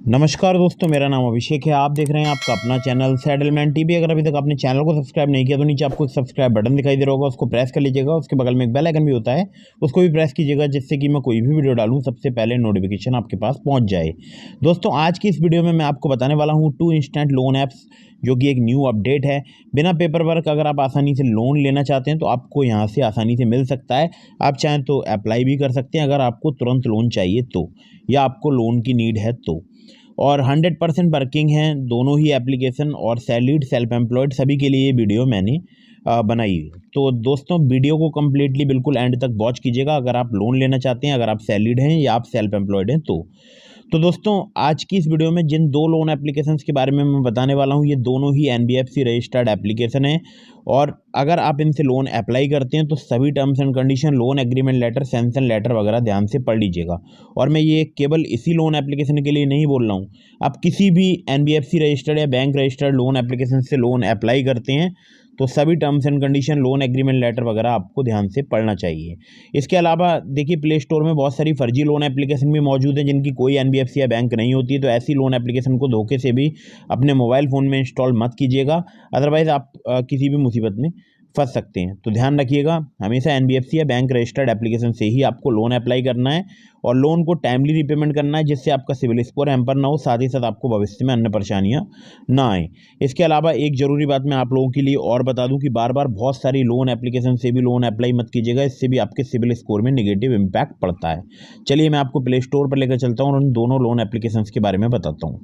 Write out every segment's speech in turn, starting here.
नमस्कार दोस्तों, मेरा नाम अभिषेक है। आप देख रहे हैं आपका अपना चैनल सेटलमेंट टीवी। अगर अभी तक आपने चैनल को सब्सक्राइब नहीं किया तो नीचे आपको एक सब्सक्राइब बटन दिखाई दे रहा होगा, उसको प्रेस कर लीजिएगा। उसके बगल में एक बेल आइकन भी होता है, उसको भी प्रेस कीजिएगा, जिससे कि मैं कोई भी वीडियो डालूं सबसे पहले नोटिफिकेशन आपके पास पहुंच जाए। दोस्तों, आज की इस वीडियो में मैं आपको बताने वाला हूँ 2 इंस्टेंट लोन ऐप्स, जो कि एक न्यू अपडेट है। बिना पेपर वर्क अगर आप आसानी से लोन लेना चाहते हैं तो आपको यहाँ से आसानी से मिल सकता है। आप चाहें तो अप्लाई भी कर सकते हैं अगर आपको तुरंत लोन चाहिए तो, या आपको लोन की नीड है तो। और 100% वर्किंग हैं दोनों ही एप्लीकेशन, और सैलरीड सेल्फ एम्प्लॉयड सभी के लिए ये वीडियो मैंने बनाई है। तो दोस्तों, वीडियो को कम्प्लीटली बिल्कुल एंड तक वॉच कीजिएगा अगर आप लोन लेना चाहते हैं, अगर आप सैलरीड हैं या आप सेल्फ एम्प्लॉयड हैं तो दोस्तों, आज की इस वीडियो में जिन 2 लोन एप्लीकेशंस के बारे में मैं बताने वाला हूं, ये दोनों ही एनबीएफसी रजिस्टर्ड एप्लीकेशन है। और अगर आप इनसे लोन अप्लाई करते हैं तो सभी terms and condition, loan agreement letter, sanction letter वगैरह ध्यान से पढ़ लीजिएगा। और मैं ये केवल इसी लोन एप्लीकेशन के लिए नहीं बोल रहा हूँ, आप किसी भी एनबीएफसी रजिस्टर्ड या बैंक रजिस्टर्ड लोन एप्लीकेशन से लोन अप्लाई करते हैं तो सभी terms and condition, loan agreement letter वगैरह आपको ध्यान से पढ़ना चाहिए। इसके अलावा देखिए, प्ले स्टोर में बहुत सारी फर्जी लोन एप्लीकेशन भी मौजूद हैं जिनकी कोई एनबीएफसी या बैंक नहीं होती है। तो ऐसी लोन एप्लीकेशन को धोखे से भी अपने मोबाइल फ़ोन में इंस्टॉल मत कीजिएगा, अदरवाइज़ आप किसी भी मुसीबत में फंस सकते हैं। तो ध्यान रखिएगा, हमेशा एनबीएफसी या बैंक रजिस्टर्ड एप्लीकेशन से ही आपको लोन अप्लाई करना है, और लोन को टाइमली रीपेमेंट करना है, जिससे आपका सिविल स्कोर हैम्पर ना हो, साथ ही साथ आपको भविष्य में अन्य परेशानियां ना आए। इसके अलावा एक ज़रूरी बात मैं आप लोगों के लिए और बता दूं कि बार बार बहुत सारी लोन एप्लीकेशन से भी लोन अप्लाई मत कीजिएगा, इससे भी आपके सिविल स्कोर में नेगेटिव इम्पैक्ट पड़ता है। चलिए, मैं आपको प्ले स्टोर पर लेकर चलता हूँ और उन दोनों लोन एप्लीकेशन के बारे में बताता हूँ।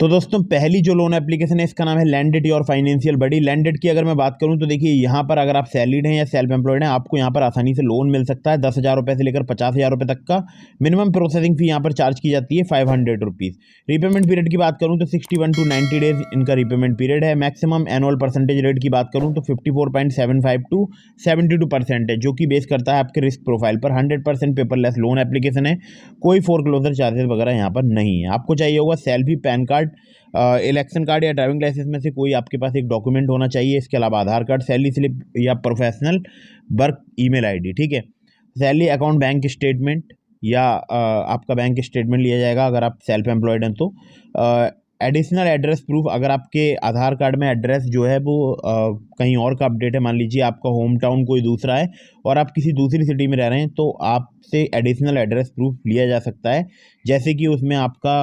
तो दोस्तों, पहली जो लोन एप्लीकेशन है इसका नाम है landed your financial buddy. Landed की अगर मैं बात करूं तो देखिए, यहाँ पर अगर आप सैलरीड हैं या सेल्फ एम्प्लॉयड हैं, आपको यहाँ पर आसानी से लोन मिल सकता है 10,000 रुपये से लेकर 50,000 रुपये तक का। मिनिमम प्रोसेसिंग फी यहाँ पर चार्ज की जाती है 500 रुपीज़। रीपेमेंट पीरियड की बात करूँ तो 61 टू 90 डेज इनका रीपेमेंट पीरियड है। मैक्सिमम एनुअल परसेंटेज रेट की बात करूँ तो 54.75 टू 72% है, जो कि बेस करता है आपके रिस्क प्रोफाइल पर। 100% पेपरलेस लोन एप्लीकेशन है, कोई फोरक्लोजर चार्जेस वगैरह यहाँ पर नहीं है। आपको चाहिए होगा selfie, pan card, election card या ड्राइविंग लाइसेंस में से कोई आपके पास एक डॉक्यूमेंट होना चाहिए। इसके अलावा आधार कार्ड, सैलरी स्लिप या प्रोफेशनल वर्क ईमेल आईडी, ठीक है। सैलरी अकाउंट बैंक स्टेटमेंट या आपका बैंक स्टेटमेंट लिया जाएगा अगर आप सेल्फ एम्प्लॉयड हैं तो। एडिशनल एड्रेस प्रूफ, अगर आपके आधार कार्ड में एड्रेस जो है वो कहीं और का अपडेट है, मान लीजिए आपका होम टाउन कोई दूसरा है और आप किसी दूसरी सिटी में रह रहे हैं, तो आपसे एडिशनल एड्रेस प्रूफ लिया जा सकता है। जैसे कि उसमें आपका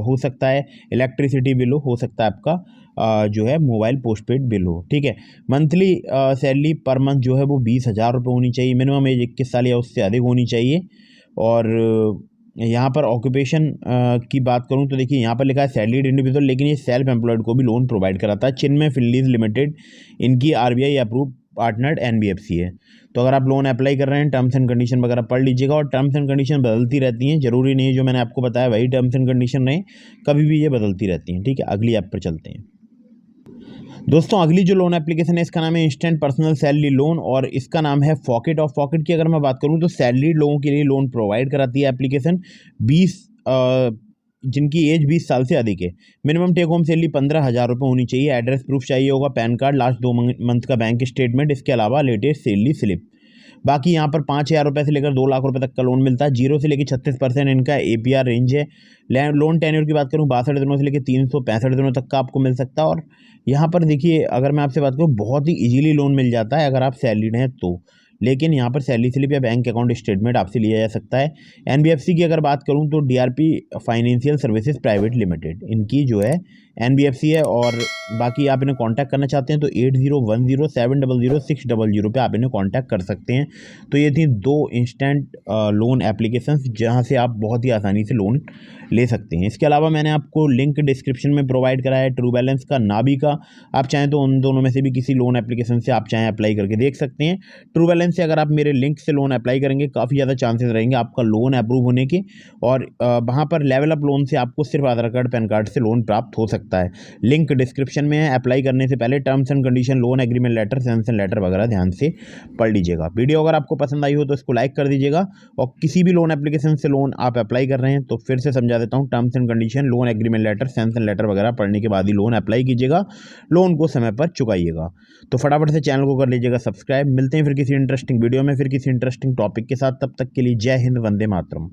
हो सकता है इलेक्ट्रिसिटी बिल हो सकता है आपका जो है मोबाइल पोस्टपेड बिल हो, ठीक है। मंथली सैलरी पर मंथ जो है वो 20,000 रुपये होनी चाहिए। मिनिमम एज 21 साल या उससे अधिक होनी चाहिए। और यहाँ पर ऑक्यूपेशन की बात करूँ तो देखिए, यहाँ पर लिखा है सैलरीड इंडिविजुअल, लेकिन ये सेल्फ एम्प्लॉयड को भी लोन प्रोवाइड कराता है। चिन्मय फिल्लीज लिमिटेड इनकी आरबीआई अप्रूव पार्टनर्ड एनबीएफसी है। तो अगर आप लोन अप्लाई कर रहे हैं, टर्म्स एंड कंडीशन वगैरह पढ़ लीजिएगा। और टर्म्स एंड कंडीशन बदलती रहती हैं, जरूरी नहीं है जो मैंने आपको बताया वही टर्म्स एंड कंडीशन रहे, कभी भी ये बदलती रहती हैं, ठीक है। अगली ऐप पर चलते हैं। दोस्तों, अगली जो लोन एप्लीकेशन है इसका नाम है इंस्टेंट पर्सनल सैलरी लोन, और इसका नाम है फॉकेट। और फॉकेट की अगर मैं बात करूं तो सैलरी लोगों के लिए लोन प्रोवाइड कराती है एप्लीकेशन। 20 जिनकी एज 20 साल से अधिक है। मिनिमम टेक होम सैलरी 15,000 रुपये होनी चाहिए। एड्रेस प्रूफ चाहिए होगा पैन कार्ड, लास्ट 2 मंथ का बैंक स्टेटमेंट, इसके अलावा लेटेस्ट सैलरी स्लिप। बाकी यहाँ पर 5,000 रुपये से लेकर 2 लाख रुपए तक का लोन मिलता है। 0 से लेकर 36% इनका एपीआर रेंज है। लोन टेन्योर की बात करूँ 62 दिनों से लेकर 365 दिनों तक का आपको मिल सकता है। और यहाँ पर देखिए, अगर मैं आपसे बात करूँ, बहुत ही इजीली लोन मिल जाता है अगर आप सैलरीड हैं तो। लेकिन यहाँ पर सैलरी स्लिप या बैंक अकाउंट स्टेटमेंट आपसे लिया जा सकता है। एनबीएफसी की अगर बात करूँ तो DRP financial services private limited इनकी जो है एनबीएफसी है। और बाकी आप इन्हें कांटेक्ट करना चाहते हैं तो 8010700600 पे आप इन्हें कांटेक्ट कर सकते हैं। तो ये थी 2 इंस्टेंट लोन एप्लीकेशंस जहां से आप बहुत ही आसानी से लोन ले सकते हैं। इसके अलावा मैंने आपको लिंक डिस्क्रिप्शन में प्रोवाइड कराया है ट्रू बैलेंस का, नाबी का। आप चाहें तो उन दोनों में से भी किसी लोन एप्लीकेशन से आप चाहें अप्लाई करके देख सकते हैं। ट्रू बैलेंस से अगर आप मेरे लिंक से लोन अप्लाई करेंगे, काफ़ी ज़्यादा चांसेस रहेंगे आपका लोन अप्रूव होने के। और वहाँ पर लेवल अप लोन से आपको सिर्फ आधार कार्ड, पैन कार्ड से लोन प्राप्त हो सकता है। लिंक डिस्क्रिप्शन में है। अप्लाई करने से पहले terms and condition, loan agreement letter, sanction letter वगैरह ध्यान से पढ़ लीजिएगा। वीडियो अगर आपको पसंद आई हो तो इसको लाइक कर दीजिएगा। और किसी भी लोन एप्लीकेशन से लोन आप अप्लाई कर रहे हैं तो फिर से समझा देता हूँ, terms and condition, loan agreement letter, sanction letter वगैरह पढ़ने के बाद ही लोन अप्लाई कीजिएगा। लोन को समय पर चुकाइएगा। तो फटाफट से चैनल को कर लीजिएगा सब्सक्राइब। मिलते हैं फिर किसी इंटरेस्टिंग वीडियो में, फिर किसी इंटरेस्टिंग टॉपिक के साथ। तब तक के लिए जय हिंद, वंदे मातरम।